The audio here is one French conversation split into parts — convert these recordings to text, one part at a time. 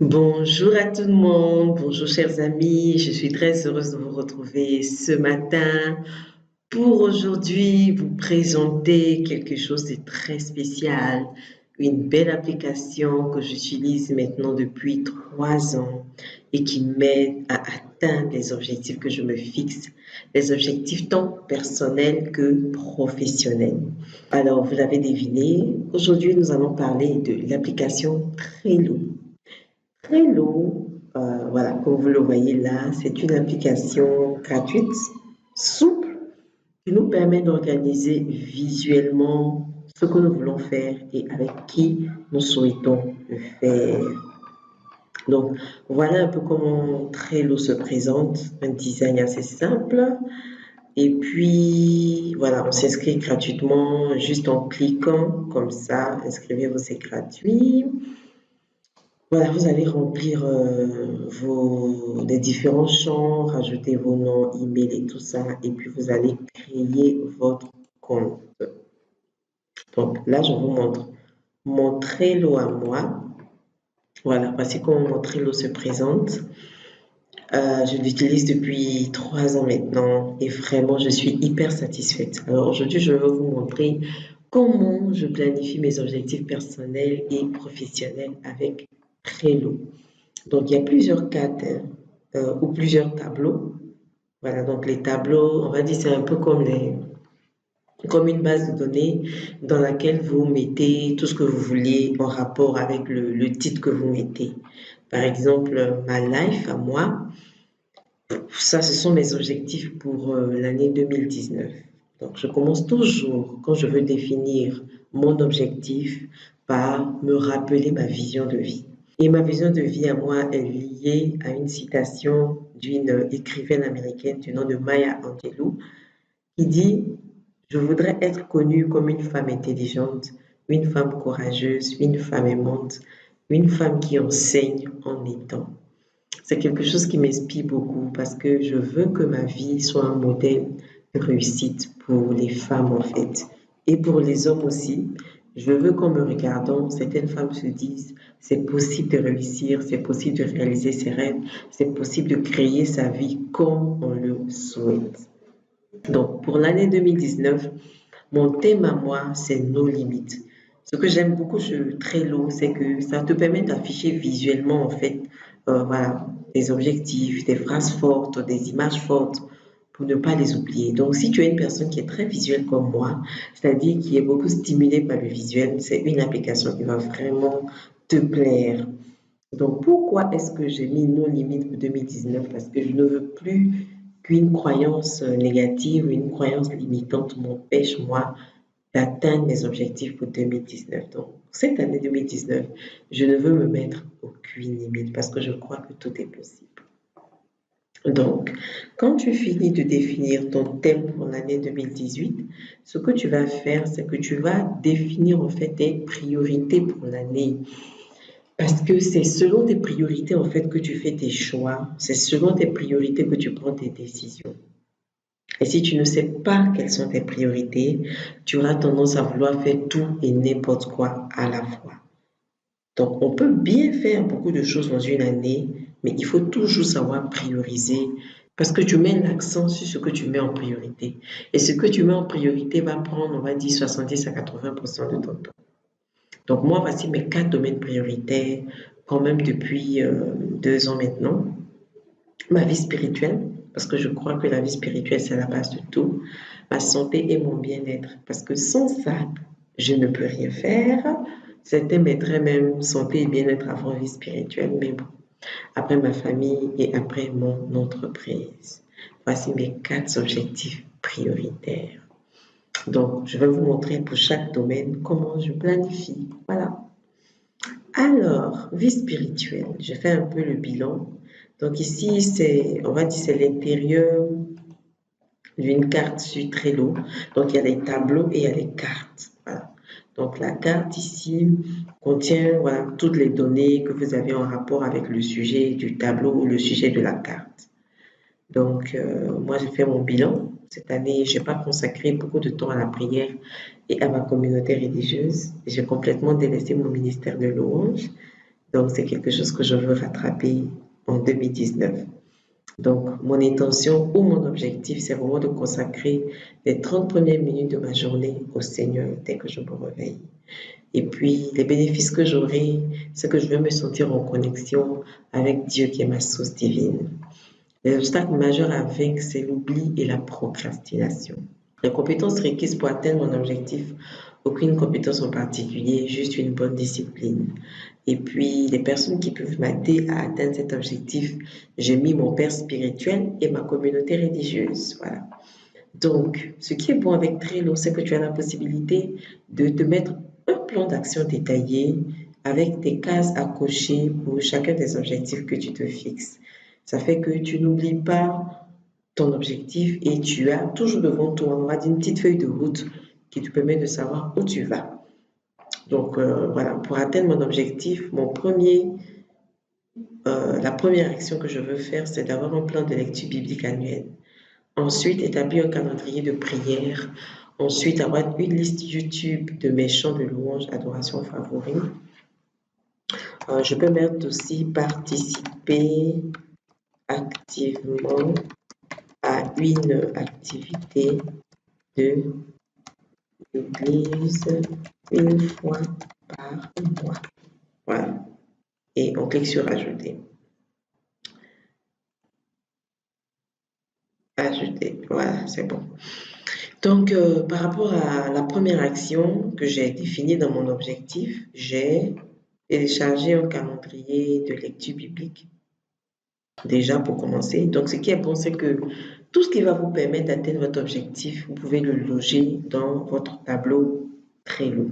Bonjour à tout le monde, bonjour chers amis, je suis très heureuse de vous retrouver ce matin pour aujourd'hui vous présenter quelque chose de très spécial, une belle application que j'utilise maintenant depuis 3 ans et qui m'aide à atteindre les objectifs que je me fixe, les objectifs tant personnels que professionnels. Alors, vous l'avez deviné, aujourd'hui nous allons parler de l'application Trello. Trello, voilà, comme vous le voyez là, c'est une application gratuite, souple, qui nous permet d'organiser visuellement ce que nous voulons faire et avec qui nous souhaitons le faire. Donc, voilà un peu comment Trello se présente, un design assez simple. Et puis, voilà, on s'inscrit gratuitement juste en cliquant comme ça. Inscrivez-vous, c'est gratuit. Voilà, vous allez remplir les différents champs, rajouter vos noms, email et tout ça, et puis vous allez créer votre compte. Donc là, je vous montre mon Trello à moi. Voilà, voici comment mon Trello se présente. Je l'utilise depuis 3 ans maintenant et vraiment, je suis hyper satisfaite. Alors aujourd'hui, je vais vous montrer comment je planifie mes objectifs personnels et professionnels avec Trello. Donc, il y a plusieurs cadres ou plusieurs tableaux. Voilà, donc les tableaux, on va dire, c'est un peu comme une base de données dans laquelle vous mettez tout ce que vous voulez en rapport avec le titre que vous mettez. Par exemple, ma life à moi, ça, ce sont mes objectifs pour l'année 2019. Donc, je commence toujours, quand je veux définir mon objectif, par me rappeler ma vision de vie. Et ma vision de vie à moi est liée à une citation d'une écrivaine américaine du nom de Maya Angelou qui dit: je voudrais être connue comme une femme intelligente, une femme courageuse, une femme aimante, une femme qui enseigne en étant. C'est quelque chose qui m'inspire beaucoup parce que je veux que ma vie soit un modèle de réussite pour les femmes en fait et pour les hommes aussi. Je veux qu'en me regardant, certaines femmes se disent: c'est possible de réussir, c'est possible de réaliser ses rêves, c'est possible de créer sa vie comme on le souhaite. Donc pour l'année 2019, mon thème à moi, c'est nos limites. Ce que j'aime beaucoup sur Trello, c'est que ça te permet d'afficher visuellement, en fait, voilà, des objectifs, des phrases fortes, des images fortes, pour ne pas les oublier. Donc, si tu es une personne qui est très visuelle comme moi, c'est-à-dire qui est beaucoup stimulée par le visuel, c'est une application qui va vraiment te plaire. Donc, pourquoi est-ce que j'ai mis nos limites pour 2019? Parce que je ne veux plus qu'une croyance négative, une croyance limitante m'empêche, moi, d'atteindre mes objectifs pour 2019. Donc, cette année 2019, je ne veux me mettre aucune limite parce que je crois que tout est possible. Donc, quand tu finis de définir ton thème pour l'année 2018, ce que tu vas faire, c'est que tu vas définir en fait tes priorités pour l'année. Parce que c'est selon tes priorités en fait que tu fais tes choix, c'est selon tes priorités que tu prends tes décisions. Et si tu ne sais pas quelles sont tes priorités, tu auras tendance à vouloir faire tout et n'importe quoi à la fois. Donc, on peut bien faire beaucoup de choses dans une année, mais il faut toujours savoir prioriser parce que tu mets l'accent sur ce que tu mets en priorité. Et ce que tu mets en priorité va prendre, on va dire, 70 à 80% de ton temps. Donc, moi, voici mes 4 domaines prioritaires quand même depuis 2 ans maintenant. Ma vie spirituelle, parce que je crois que la vie spirituelle, c'est la base de tout. Ma santé et mon bien-être, parce que sans ça, je ne peux rien faire. Certains mettraient même santé et bien-être avant vie spirituelle, mais bon. Après ma famille et après mon entreprise. Voici mes 4 objectifs prioritaires. Donc, je vais vous montrer pour chaque domaine comment je planifie. Voilà. Alors, vie spirituelle, je fais un peu le bilan. Donc ici, on va dire, c'est l'intérieur d'une carte sur Trello. Donc il y a les tableaux et il y a les cartes. Voilà. Donc la carte ici contient voilà, toutes les données que vous avez en rapport avec le sujet du tableau ou le sujet de la carte. Donc moi, j'ai fait mon bilan. Cette année, je n'ai pas consacré beaucoup de temps à la prière et à ma communauté religieuse. J'ai complètement délaissé mon ministère de louange. Donc, c'est quelque chose que je veux rattraper en 2019. Donc, mon intention ou mon objectif, c'est vraiment de consacrer les 30 premières minutes de ma journée au Seigneur dès que je me réveille. Et puis, les bénéfices que j'aurai, c'est que je vais me sentir en connexion avec Dieu qui est ma source divine. Les obstacles majeurs à vaincre, c'est l'oubli et la procrastination. Les compétences requises pour atteindre mon objectif, aucune compétence en particulier, juste une bonne discipline. Et puis, les personnes qui peuvent m'aider à atteindre cet objectif, j'ai mis mon père spirituel et ma communauté religieuse. Voilà. Donc, ce qui est bon avec Trello, c'est que tu as la possibilité de te mettre un plan d'action détaillé avec des cases à cocher pour chacun des objectifs que tu te fixes. Ça fait que tu n'oublies pas ton objectif et tu as toujours devant toi, on va dire, une petite feuille de route qui te permet de savoir où tu vas. Donc, voilà, pour atteindre mon objectif, la première action que je veux faire, c'est d'avoir un plan de lecture biblique annuel. Ensuite, établir un calendrier de prière. Ensuite, avoir une liste YouTube de mes chants de louange, adoration favoris. Je peux mettre aussi participer activement à une activité de l'église une fois par mois. Voilà. Et on clique sur ajouter. Ajouter. Voilà, c'est bon. Donc, par rapport à la première action que j'ai définie dans mon objectif, j'ai téléchargé un calendrier de lecture biblique, déjà pour commencer. Donc, ce qui est bon, c'est que tout ce qui va vous permettre d'atteindre votre objectif, vous pouvez le loger dans votre tableau Trello.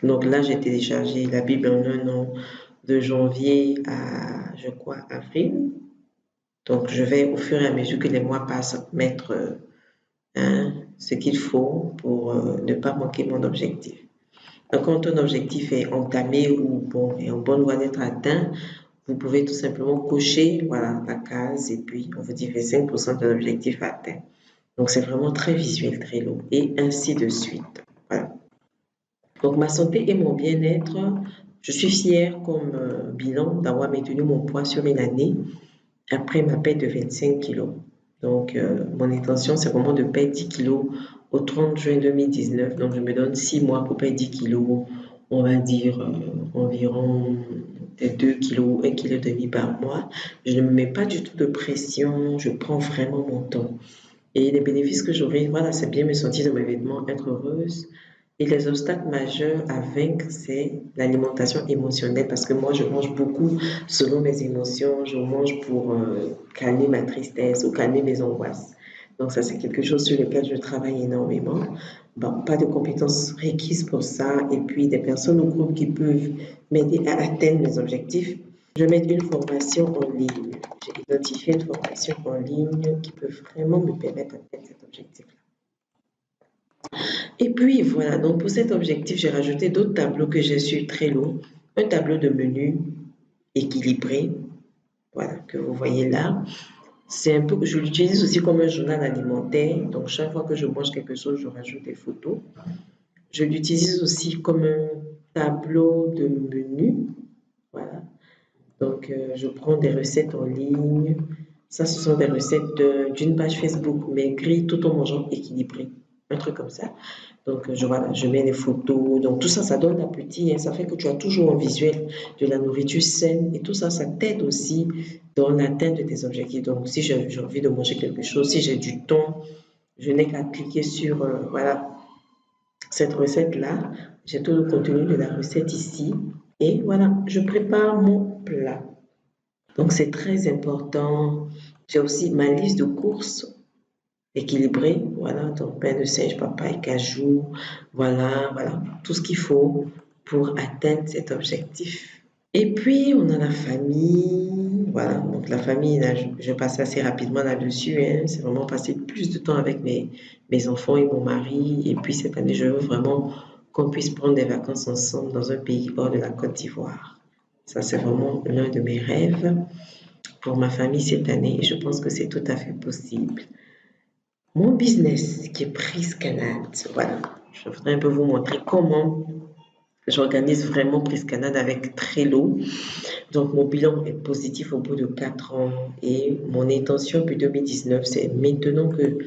Donc là, j'ai téléchargé la Bible en un an de janvier à, je crois, avril. Donc, je vais, au fur et à mesure que les mois passent, mettre ce qu'il faut pour ne pas manquer mon objectif. Donc, quand un objectif est entamé ou bon, est en bonne voie d'être atteint, vous pouvez tout simplement cocher voilà, la case et puis on vous dit 25% de l'objectif atteint. Donc, c'est vraiment très visuel, très long et ainsi de suite. Voilà. Donc, ma santé et mon bien-être, je suis fière comme bilan d'avoir maintenu mon poids sur une année après ma perte de 25 kilos. Donc, mon intention, c'est vraiment de perdre 10 kilos au 30 juin 2019. Donc, je me donne 6 mois pour perdre 10 kilos, on va dire environ 2 kilos, 1,5 kg par mois. Je ne me mets pas du tout de pression, je prends vraiment mon temps. Et les bénéfices que j'aurai, voilà, c'est bien me sentir dans mes vêtements, être heureuse. Et les obstacles majeurs à vaincre, c'est l'alimentation émotionnelle parce que moi, je mange beaucoup selon mes émotions. Je mange pour calmer ma tristesse ou calmer mes angoisses. Donc ça, c'est quelque chose sur lequel je travaille énormément. Bon, pas de compétences requises pour ça. Et puis, des personnes ou groupes qui peuvent m'aider à atteindre mes objectifs. Je vais mettre une formation en ligne. J'ai identifié une formation en ligne qui peut vraiment me permettre d'atteindre cet objectif-là. Et puis voilà, donc pour cet objectif, j'ai rajouté d'autres tableaux que j'ai sur Trello. Un tableau de menu équilibré, voilà, que vous voyez là. C'est un peu, je l'utilise aussi comme un journal alimentaire. Donc chaque fois que je mange quelque chose, je rajoute des photos. Je l'utilise aussi comme un tableau de menu. Voilà. Donc je prends des recettes en ligne. Ça, ce sont des recettes d'une page Facebook, mais écrites tout en mangeant équilibré. Un truc comme ça. Donc, voilà, je mets les photos. Donc, tout ça, ça donne l'appétit. Hein, ça fait que tu as toujours un visuel de la nourriture saine. Et tout ça, ça t'aide aussi dans l'atteinte de tes objectifs. Donc, si j'ai envie de manger quelque chose, si j'ai du temps, je n'ai qu'à cliquer sur voilà, cette recette-là. J'ai tout le contenu de la recette ici. Et voilà, je prépare mon plat. Donc, c'est très important. J'ai aussi ma liste de courses équilibrée, voilà, donc pain de singe, papaye, cajou, voilà, tout ce qu'il faut pour atteindre cet objectif. Et puis, on a la famille, voilà, donc la famille, là, je passe assez rapidement là-dessus, hein, c'est vraiment passer plus de temps avec mes enfants et mon mari, et puis cette année, je veux vraiment qu'on puisse prendre des vacances ensemble dans un pays hors de la Côte d'Ivoire. Ça, c'est vraiment l'un de mes rêves pour ma famille cette année, et je pense que c'est tout à fait possible. Mon business qui est Prise Canal, voilà, je voudrais un peu vous montrer comment J'organise vraiment Priscanad avec Trello. Donc, mon bilan est positif au bout de 4 ans et mon intention pour 2019, c'est maintenant que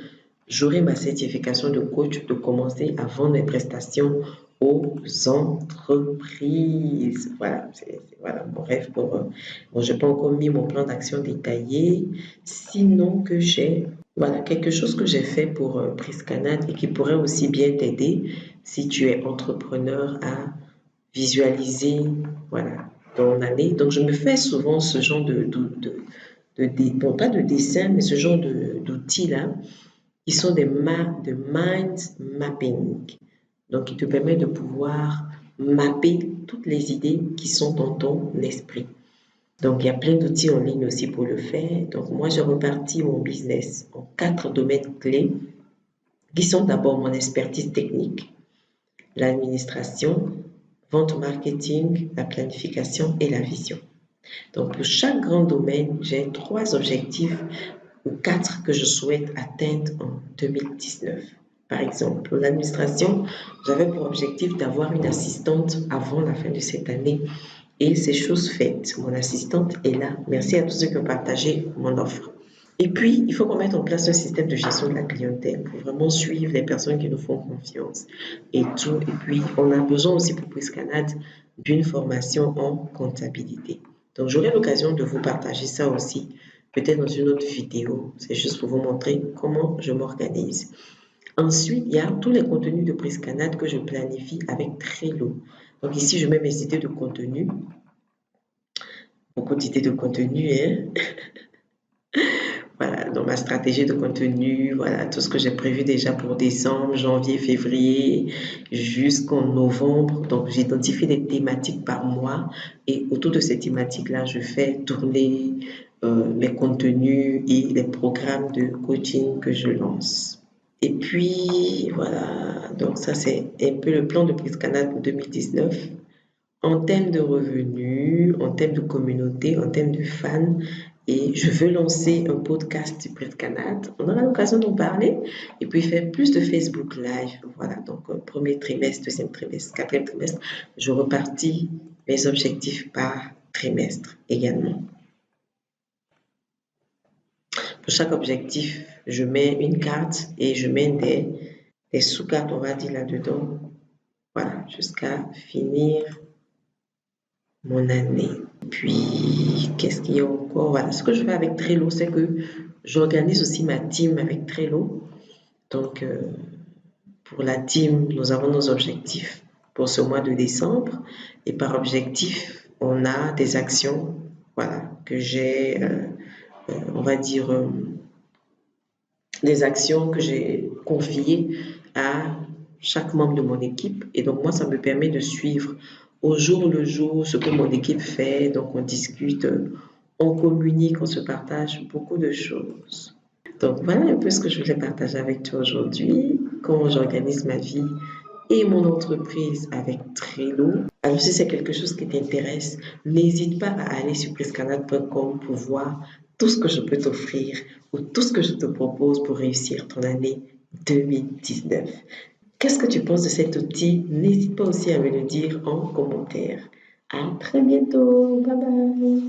j'aurai ma certification de coach de commencer à vendre mes prestations aux entreprises. Voilà, c'est voilà mon rêve pour... bon, je n'ai pas encore mis mon plan d'action détaillé, sinon que j'ai... Voilà, quelque chose que j'ai fait pour Priscanad et qui pourrait aussi bien t'aider si tu es entrepreneur à visualiser, voilà, ton année. Donc, je me fais souvent ce genre bon, pas de dessin, mais ce genre d'outils-là, qui sont de mind mapping. Donc, qui te permet de pouvoir mapper toutes les idées qui sont dans ton esprit. Donc, il y a plein d'outils en ligne aussi pour le faire. Donc, moi, je repartis mon business en 4 domaines clés qui sont d'abord mon expertise technique, l'administration, vente marketing, la planification et la vision. Donc, pour chaque grand domaine, j'ai 3 objectifs ou 4 que je souhaite atteindre en 2019. Par exemple, pour l'administration, j'avais pour objectif d'avoir une assistante avant la fin de cette année et c'est chose faite. Mon assistante est là. Merci à tous ceux qui ont partagé mon offre. Et puis, il faut qu'on mette en place un système de gestion de la clientèle pour vraiment suivre les personnes qui nous font confiance et tout. Et puis, on a besoin aussi pour Priscanad d'une formation en comptabilité. Donc, j'aurai l'occasion de vous partager ça aussi, peut-être dans une autre vidéo. C'est juste pour vous montrer comment je m'organise. Ensuite, il y a tous les contenus de Priscanad que je planifie avec Trello. Donc, ici, je mets mes idées de contenu. Beaucoup d'idées de contenu, hein? Voilà, dans ma stratégie de contenu, voilà, tout ce que j'ai prévu déjà pour décembre, janvier, février, jusqu'en novembre. Donc, j'identifie des thématiques par mois et autour de ces thématiques-là, je fais tourner les contenus et les programmes de coaching que je lance. Et puis, voilà, donc ça, c'est un peu le plan de Priscanad pour 2019. En termes de revenus, en termes de communauté, en termes de fans, et je veux lancer un podcast du Priscanad. On aura l'occasion d'en parler. Et puis faire plus de Facebook Live. Voilà, donc premier trimestre, deuxième trimestre, quatrième trimestre. Je repartis mes objectifs par trimestre également. Pour chaque objectif, je mets une carte et je mets des sous-cartes, on va dire, là-dedans. Voilà, jusqu'à finir mon année. Puis, qu'est-ce qu'il y a encore? Voilà, ce que je fais avec Trello, c'est que j'organise aussi ma team avec Trello. Donc, pour la team, nous avons nos objectifs pour ce mois de décembre. Et par objectif, on a des actions, voilà, que j'ai, on va dire, des actions que j'ai confiées à chaque membre de mon équipe. Et donc, moi, ça me permet de suivre au jour le jour ce que mon équipe fait. Donc, on discute, on communique, on se partage beaucoup de choses. Donc, voilà un peu ce que je voulais partager avec toi aujourd'hui, comment j'organise ma vie et mon entreprise avec Trello. Alors, si c'est quelque chose qui t'intéresse, n'hésite pas à aller sur priscanad.com pour voir tout ce que je peux t'offrir ou tout ce que je te propose pour réussir ton année 2019. Qu'est-ce que tu penses de cet outil? N'hésite pas aussi à me le dire en commentaire. À très bientôt. Bye bye.